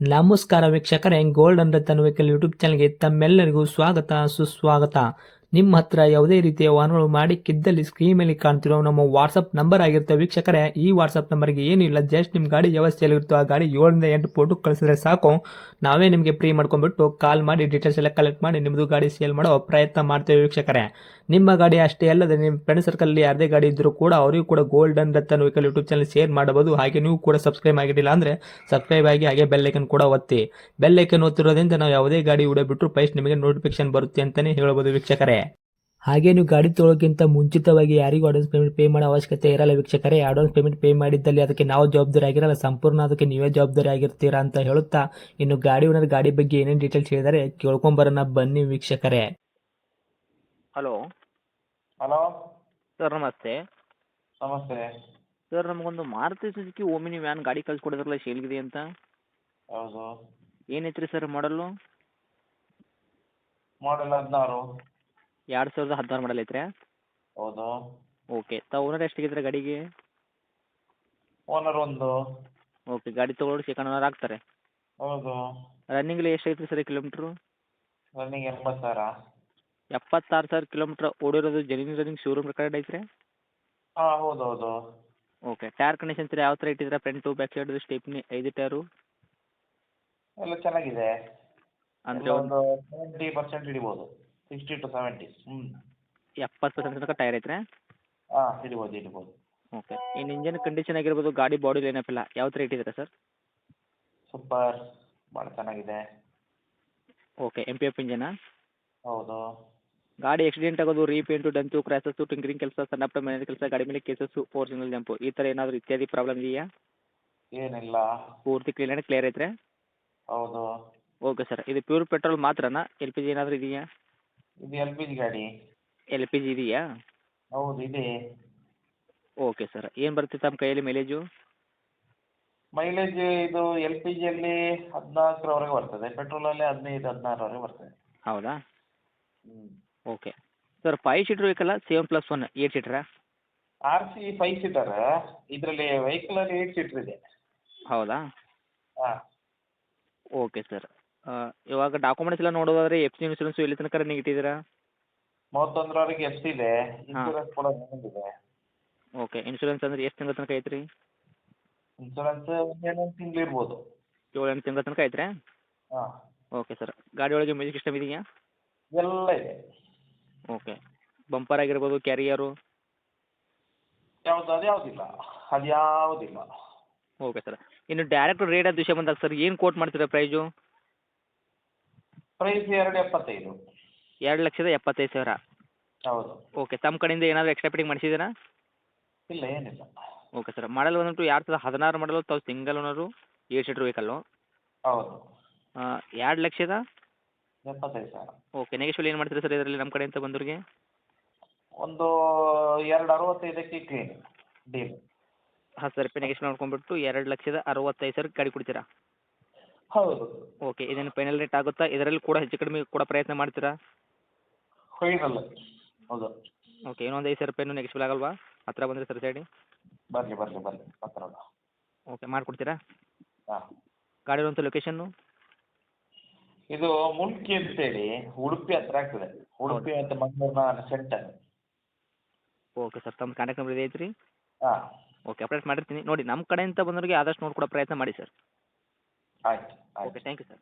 ನಮಸ್ಕಾರ ವೀಕ್ಷಕರೇ, gold and Ratan vehicle YouTube ಚಾನಲ್ಗೆ ತಮ್ಮೆಲ್ಲರಿಗೂ ಸ್ವಾಗತ ಸುಸ್ವಾಗತ. ನಿಮ್ಮ ಹತ್ರ ಯಾವುದೇ ರೀತಿಯ ವಾಹನಗಳು ಮಾಡಿಕ್ಕಿದ್ದಲ್ಲಿ ಸ್ಕ್ರೀನ್ ಮೇಲೆ ಕಾಣ್ತಿರೋ ನಮ್ಮ ವಾಟ್ಸಪ್ ನಂಬರ್ ಆಗಿರುತ್ತೆ ವೀಕ್ಷಕರೇ. ಈ ವಾಟ್ಸಪ್ ನಂಬರ್ಗೆ ಏನಿಲ್ಲ, ಜಸ್ಟ್ ನಿಮ್ಮ ಗಾಡಿ ವ್ಯವಸ್ಥೆಯಲ್ಲಿರುತ್ತೋ ಆ ಗಾಡಿ 7 ರಿಂದ 8 ಫೋಟೋ ಕಳಿಸಿದ್ರೆ ಸಾಕು, ನಾವೇ ನಿಮಗೆ ಫ್ರೀ ಮಾಡ್ಕೊಂಡ್ಬಿಟ್ಟು ಕಾಲ್ ಮಾಡಿ ಡೀಟೇಲ್ಸ್ ಎಲ್ಲ ಕಲೆಕ್ಟ್ ಮಾಡಿ ನಿಮ್ಮದು ಗಾಡಿ ಸೇಲ್ ಮಾಡೋ ಪ್ರಯತ್ನ ಮಾಡ್ತೇವೆ ವೀಕ್ಷಕರೇ. ನಿಮ್ಮ ಗಾಡಿ ಅಷ್ಟೇ ಅಲ್ಲದೆ ನಿಮ್ಮ ಫ್ರೆಂಡ್ ಸರ್ಕಲ್ ಯಾರದೇ ಗಾಡಿ ಇದ್ದರೂ ಕೂಡ ಅವರಿಗೂ ಕೂಡ gold and Ratan vehicle YouTube channel share ಮಾಡಬಹುದು. ಹಾಗೆ ನೀವು ಕೂಡ ಸಬ್ಸ್ಕ್ರೈಬ್ ಆಗಿರಲಿಲ್ಲ ಅಂದರೆ ಸಬ್ಸ್ಕ್ರೈಬ್ ಆಗಿ ಹಾಗೆ ಬೆಲ್ ಐಕನ್ ಕೂಡ ಒತ್ತಿ. ಬೆಲ್ ಐಕನ್ ಒತ್ತಿರೋದ್ರಿಂದ ನಾವು ಯಾವುದೇ ಗಾಡಿ ವಿಡಿಯೋ ಬಿಟ್ಟರು ಫಸ್ಟ್ ನಿಮಗೆ ನೋಟಿಫಿಕೇಶನ್ ಬರುತ್ತೆ ಅಂತಾನೆ ಹೇಳ್ಬೋದು ವೀಕ್ಷಕರೇ. ಹಾಗೆ ನೀವು ಗಾಡಿ ತೊಳೋಕ್ಕಿಂತ ಮುಂಚಿತವಾಗಿ ಯಾರಿಗೂ ಅಡ್ವಾನ್ಸ್ ಪೇಮೆಂಟ್ ಪೇ ಮಾಡೋ ಅವಶ್ಯಕತೆ ಇರಲ್ಲ ವೀಕ್ಷಕರೇ. ಅಡ್ವಾನ್ಸ್ ಪೇಮೆಂಟ್ ಪೇ ಮಾಡಿದ್ದಲ್ಲಿ ಅದಕ್ಕೆ ನಾವು ಜವಾಬ್ದಾರಿ ಆಗಿರಲ್ಲ, ಸಂಪೂರ್ಣ ಅದಕ್ಕೆ ನೀವೇ ಜವಾಬ್ದಾರಿ ಆಗಿರ್ತೀರಾ ಅಂತ ಹೇಳುತ್ತಾ, ಇನ್ನು ಗಾಡಿ ಓನರ್ ಗಾಡಿ ಬಗ್ಗೆ ಏನೇನು ಡೀಟೇಲ್ಸ್ ಹೇಳಿದರೆ ಕೇಳ್ಕೊಂಬರೋಣ ಬನ್ನಿ ವೀಕ್ಷಕರೇ. ಹಲೋ ಹಲೋ ಸರ್, ನಮಸ್ತೆ. ನಮಸ್ತೆ. ಸರ್, ನಮಗೊಂದು ಮಾರುತಿ ಸುಜುಕಿ ಓಮಿನಿ ವ್ಯಾನ್ ಗಾಡಿ ಕಳಿಸ್ಕೊಡಿದ್ರಲ್ಲ, ಶೇಲ್ಗಿದೆ ಅಂತ. ಹೌದು. ಏನೈತ್ರಿ ಸರ್ ಮಾಡಲು? ಮಾಡಲ್ 16. 2016 ಮಾಡಲ್ ಐತ್ರಿ? ಹೌದು. ಓಕೆ. ತಾವು ಓನರ್ ಎಷ್ಟಾಗಿದ್ರೆ ಗಾಡಿಗೆ? ಓನರ್ 1. ಓಕೆ. ಗಾಡಿ ತೊಗೊಳೋರು ಸೆಕೆಂಡ್ ಓನರ್ ಆಗ್ತಾರೆ? ಹೌದು. ರನ್ನಿಂಗ್ಲಿ ಎಷ್ಟು ಐತ್ರಿ ಸರ್ ಕಿಲೋಮೀಟ್ರು? ರನ್ನಿಂಗ್ 80,000. 76,000 ಕಿಲೋಮೀಟ್ರ್ ಓಡಿರೋದು. ರನ್ನಿಂಗ್ ಶೋರೂಮ್ ರೆಕಾರ್ಡ್ ಐತ್ರಿ? ಹಾಂ, ಹೌದು ಹೌದು. ಓಕೆ. ಟೈರ್ ಕಂಡೀಷನ್ ಸರ್ ಯಾವ ಥರ ಇಟ್ಟಿದ್ರೆ? Front back side stepney 5 tyre ಎಲ್ಲ ಚೆನ್ನಾಗಿದೆ. ಅಂದರೆ ಒಂದು 70% ಹಿಡಿಬೋದು. 60 to 70. 70% ತನಕ ಟೈರ್ ಐತ್ರಿ? ಹಾಂ, ಹಿಡಿಬೋದು. ಓಕೆ. ಇನ್ನು ಇಂಜನ್ ಕಂಡೀಷನ್ ಆಗಿರ್ಬೋದು, ಗಾಡಿ ಬಾಡಿ ಲೈನಪ್ ಎಲ್ಲ ಯಾವ ಥರ ಇಟ್ಟಿದ್ದೀರಾ ಸರ್? ಸೂಪರ್, ಭಾಳ ಚೆನ್ನಾಗಿದೆ. ಓಕೆ. MPF ಇಂಜನಾ? ಹೌದು. ಗಾಡಿ ಆಕ್ಸಿಡೆಂಟ್ ಆಗೋದು, ರೀಪೇಂಟು, ಡಂತು, ಕ್ರ್ಯಾಸಸ್ಸು, ಟಿಂಕರಿಂಗ್ ಕೆಲಸ, ಸಣ್ಣ ಪುಟ್ಟ ಮನೆ ಕೆಲಸ, ಗಾಡಿ ಮೇಲೆ ಕೇಸಸ್ಸು, ಓರಿಜಿನಲ್ ಜಂಪು, ಈ ಥರ ಏನಾದರೂ ಇತ್ಯಾದಿ ಪ್ರಾಬ್ಲಮ್ ಇದೆಯಾ? ಏನಿಲ್ಲ. ಪೂರ್ತಿ ಕ್ಲಿಯರ್ ಐತ್ರಿ? ಹೌದು. Okay sir. ಇದು ಪ್ಯೂರ್ ಪೆಟ್ರೋಲ್ ಮಾತ್ರನಾ? LPG ಏನಾದರೂ ಇದೆಯಾ? ಇದು LPG ಗಾಡಿ. LPG ಇದೆಯಾ? ಹೌದು, ಇದೆ. Okay sir. ಏನು ಬರುತ್ತೆ ತಮ್ಮ ಕೈಯಲ್ಲಿ ಮೈಲೇಜು? ಮೈಲೇಜ್ ಇದು LPGಯಲ್ಲಿ 14ರವರೆಗೆ ಬರ್ತದೆ, ಪೆಟ್ರೋಲಲ್ಲಿ 15-16ರವರೆಗೆ ಬರ್ತದೆ. ಹೌದಾ? ಹ್ಞೂ. Okay sir. 5 ಸೀಟ್ರ್ ವೆಹಿಕಲ್ಲ 7+1 8 ಸೀಟ್ರಾ? RC 5 seater. ಇದರಲ್ಲಿ ವೆಹಿಕಲಲ್ಲಿ 8 ಸೀಟ್ರ್ ಇದೆ. ಹೌದಾ? ಹಾಂ. Okay sir. ಇವಾಗ ಡಾಕ್ಯುಮೆಂಟ್ಸ್ ಎಲ್ಲ ನೋಡೋದಾದ್ರೆ FC ಇನ್ಶೂರೆನ್ಸು ಎಲ್ಲಿ ತನಕ ರನ್ನಿಂಗ್ ಇಟ್ಟಿದ್ದೀರಾ? 31ರವರೆಗೆ FC ಇದೆ. ಇನ್ಶೂರೆನ್ಸ್ ಕೂಡ ಇದೆ. ಓಕೆ. ಇನ್ಶೂರೆನ್ಸ್ ಅಂದರೆ ಎಷ್ಟು ತಿಂಗಳ ತನಕ ಐತ್ರಿ? ಇನ್ಶೂರೆನ್ಸ್ ಒಂದೇನೋ ತಿಂಗಳು ಇರ್ಬೋದು. 7-8 ತಿಂಗಳ ತನಕ ಐತ್ರಿ? ಹಾಂ. Okay sir. ಗಾಡಿ ಒಳಗೆ ಮ್ಯೂಸಿಕ್ ಸಿಸ್ಟಮ್ ಇದೆಯಾ? ಎಲ್ಲ ಇದೆ. ಓಕೆ. ಬಂಪರ್ ಆಗಿರ್ಬೋದು, ಕ್ಯಾರಿಯರು? ಅದು ಯಾವುದಿಲ್ಲ. ಅದು ಯಾವುದಿಲ್ಲ. Okay sir. ಇನ್ನು ಡೈರೆಕ್ಟ್ ರೇಟ್ ಅದು ವಿಷಯ ಬಂದಾಗ ಸರ್ ಏನು ಕೋಟ್ ಮಾಡ್ತೀರಾ ಪ್ರೈಜು? ಪ್ರೈಸ್ 2.75. 2,75,000. ಹೌದು. ಓಕೆ. ತಮ್ಮ ಕಡೆಯಿಂದ ಏನಾದರೂ ಎಕ್ಸ್ಟ್ರಾ ಫಿಟ್ಟಿಂಗ್ ಮಾಡಿಸಿದ್ದೀರಾ? ಇಲ್ಲ, ಏನಿಲ್ಲ. Okay sir. ಮಾಡಲ್ ಬಂದ್ಬಿಟ್ಟು 2016 ಮಾಡಲು, ತಾವು ಸಿಂಗಲ್ ಓನರು, 8 ಸೀಟ್ರ್ ವೆಹಿಕಲ್ಲು. ಹೌದು. 2,75,000. 75,000. ಓಕೆ. ನೆಗೆಶ್ವಲ್ ಏನು ಮಾಡ್ತೀರಾ ಸರ್ ಇದರಲ್ಲಿ ನಮ್ಮ ಕಡೆಯಿಂದ ಬಂದವ್ರಿಗೆ? ಒಂದು 2.65ಕ್ಕೆ ಕ್ಲೀನ್ ಡೀಲ್. 10,000 ನೆಗೆಶ್ವಲ್ ಮಾಡ್ಕೊಂಡ್ಬಿಟ್ಟು 2,65,000 ಗಾಡಿ ಕೊಡ್ತೀರಾ? ಹೌದು. ಓಕೆ. ಇದೇನು ಫೈನಲ್ ರೇಟ್ ಆಗುತ್ತಾ? ಇದರಲ್ಲಿ ಕೂಡ ಹೆಚ್ಚು ಕಡಿಮೆ ಕೊಡೋ ಪ್ರಯತ್ನ ಮಾಡ್ತೀರಾ? ಫೈನಲ್. ಹೌದು. ಓಕೆ. ಇನ್ನೊಂದು 5,000 ನೆಗೆಶ್ವಲ್ ಆಗಲ್ವಾ? ಹತ್ತಿರ ಬಂದರೆ ಸರಿ ಸೈಡಿ. ಬರಲಿ ಹತ್ತಿರ. ಓಕೆ. ಮಾಡಿಕೊಡ್ತೀರಾ? ಹಾಂ. ಗಾಡಿ ಇರುವಂಥ ಲೊಕೇಶನ್ನು? ಇದು ಮುಲ್ಕಿ ಅಂತೇಳಿ ಉಡುಪಿ ಹತ್ರ ಆಗ್ತದೆ. ಉಡುಪಿ ಮತ್ತು ಮಂಗಳೂರಿನ ಸೆಂಟರ್. Okay sir. ತಮ್ಮ ಕಾಂಟ್ಯಾಕ್ಟ್ ನಂಬರ್ ಇದೆ ಐತ್ರಿ? ಹಾಂ. ಓಕೆ. ಅಪ್ಡೇಟ್ ಮಾಡಿರ್ತೀನಿ ನೋಡಿ. ನಮ್ಮ ಕಡೆಯಿಂದ ಬಂದವರಿಗೆ ಆದಷ್ಟು ನೋಡ್ಕೊಡೋ ಪ್ರಯತ್ನ ಮಾಡಿ ಸರ್. ಆಯ್ತು. ಓಕೆ. Thank you sir.